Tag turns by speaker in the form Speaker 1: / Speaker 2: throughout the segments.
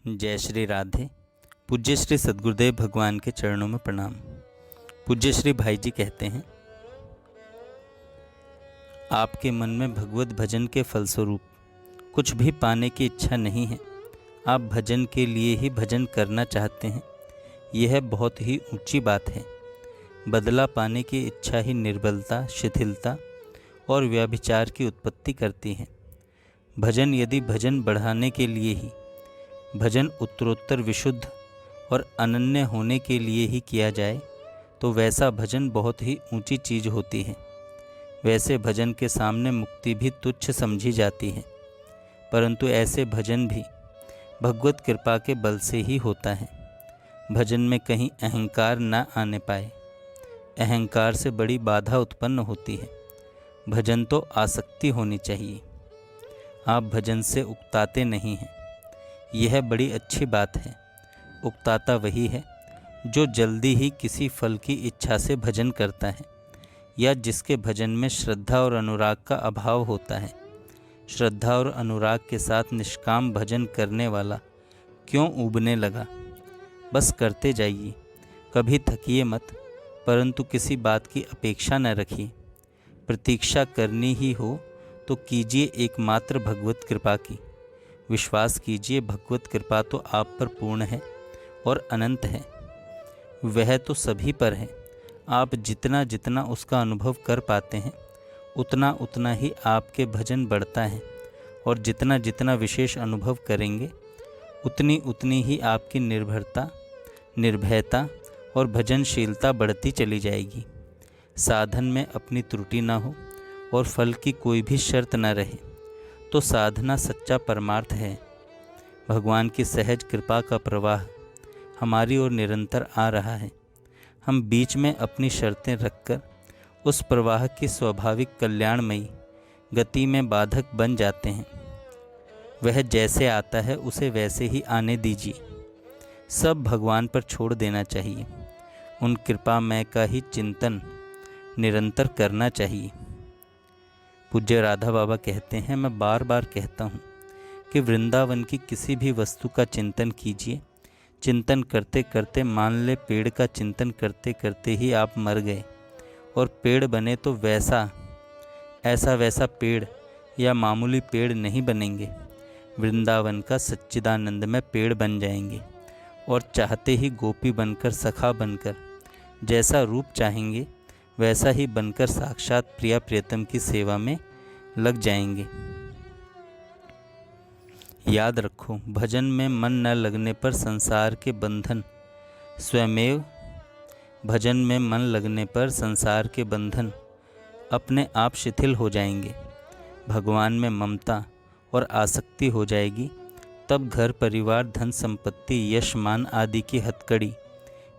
Speaker 1: जय श्री राधे। पूज्य श्री सद्गुरुदेव भगवान के चरणों में प्रणाम। पूज्य श्री भाई जी कहते हैं, आपके मन में भगवत भजन के फलस्वरूप कुछ भी पाने की इच्छा नहीं है। आप भजन के लिए ही भजन करना चाहते हैं। यह बहुत ही ऊंची बात है। बदला पाने की इच्छा ही निर्बलता, शिथिलता और व्यभिचार की उत्पत्ति करती है। भजन यदि भजन बढ़ाने के लिए ही, भजन उत्तरोत्तर विशुद्ध और अनन्य होने के लिए ही किया जाए तो वैसा भजन बहुत ही ऊंची चीज होती है। वैसे भजन के सामने मुक्ति भी तुच्छ समझी जाती है, परंतु ऐसे भजन भी भगवत कृपा के बल से ही होता है। भजन में कहीं अहंकार न आने पाए। अहंकार से बड़ी बाधा उत्पन्न होती है। भजन तो आसक्ति होनी चाहिए। आप भजन से उकताते नहीं हैं, यह बड़ी अच्छी बात है। उकताता वही है जो जल्दी ही किसी फल की इच्छा से भजन करता है, या जिसके भजन में श्रद्धा और अनुराग का अभाव होता है। श्रद्धा और अनुराग के साथ निष्काम भजन करने वाला क्यों ऊबने लगा? बस करते जाइए, कभी थकिए मत, परंतु किसी बात की अपेक्षा न रखिए। प्रतीक्षा करनी ही हो तो कीजिए एकमात्र भगवत कृपा की। विश्वास कीजिए, भगवत कृपा तो आप पर पूर्ण है और अनंत है। वह तो सभी पर है। आप जितना जितना उसका अनुभव कर पाते हैं, उतना उतना ही आपके भजन बढ़ता है, और जितना जितना विशेष अनुभव करेंगे, उतनी उतनी ही आपकी निर्भरता, निर्भयता और भजनशीलता बढ़ती चली जाएगी। साधन में अपनी त्रुटि न हो और फल की कोई भी शर्त न रहे तो साधना सच्चा परमार्थ है। भगवान की सहज कृपा का प्रवाह हमारी ओर निरंतर आ रहा है। हम बीच में अपनी शर्तें रखकर उस प्रवाह की स्वाभाविक कल्याणमयी गति में बाधक बन जाते हैं। वह जैसे आता है उसे वैसे ही आने दीजिए। सब भगवान पर छोड़ देना चाहिए। उन कृपामय का ही चिंतन निरंतर करना चाहिए। पूज्य राधा बाबा कहते हैं, मैं बार बार कहता हूँ कि वृंदावन की किसी भी वस्तु का चिंतन कीजिए। चिंतन करते करते, मान ले पेड़ का चिंतन करते करते ही आप मर गए और पेड़ बने, तो वैसा पेड़ या मामूली पेड़ नहीं बनेंगे। वृंदावन का सच्चिदानंद में पेड़ बन जाएंगे और चाहते ही गोपी बनकर, सखा बनकर, जैसा रूप चाहेंगे वैसा ही बनकर साक्षात प्रिया प्रियतम की सेवा में लग जाएंगे। याद रखो, भजन में मन न लगने पर संसार के बंधन स्वयमेव भजन में मन लगने पर संसार के बंधन अपने आप शिथिल हो जाएंगे। भगवान में ममता और आसक्ति हो जाएगी, तब घर परिवार, धन संपत्ति, यश मान आदि की हथकड़ी,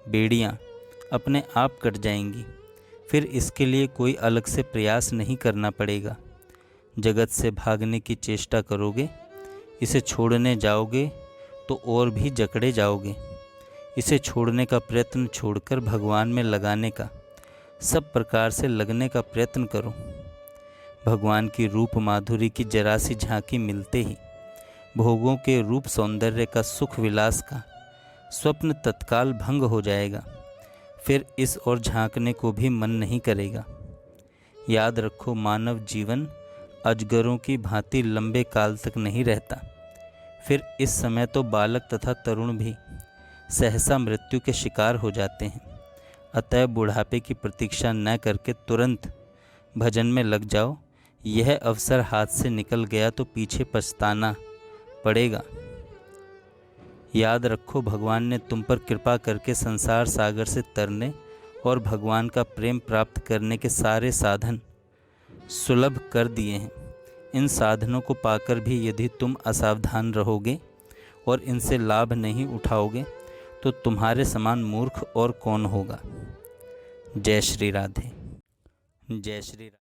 Speaker 1: बेड़ियाँ अपने आप कट जाएंगी। फिर इसके लिए कोई अलग से प्रयास नहीं करना पड़ेगा। जगत से भागने की चेष्टा करोगे, इसे छोड़ने जाओगे तो और भी जकड़े जाओगे। इसे छोड़ने का प्रयत्न छोड़कर भगवान में लगाने का, सब प्रकार से लगने का प्रयत्न करो। भगवान की रूप माधुरी की जरा सी झांकी मिलते ही भोगों के रूप सौंदर्य का, सुख विलास का स्वप्न तत्काल भंग हो जाएगा। फिर इस ओर झांकने को भी मन नहीं करेगा। याद रखो, मानव जीवन अजगरों की भांति लंबे काल तक नहीं रहता। फिर इस समय तो बालक तथा तरुण भी सहसा मृत्यु के शिकार हो जाते हैं। अतः बुढ़ापे की प्रतीक्षा न करके तुरंत भजन में लग जाओ। यह अवसर हाथ से निकल गया तो पीछे पछताना पड़ेगा। याद रखो, भगवान ने तुम पर कृपा करके संसार सागर से तरने और भगवान का प्रेम प्राप्त करने के सारे साधन सुलभ कर दिए हैं। इन साधनों को पाकर भी यदि तुम असावधान रहोगे और इनसे लाभ नहीं उठाओगे तो तुम्हारे समान मूर्ख और कौन होगा। जय श्री राधे। जय श्री राधे।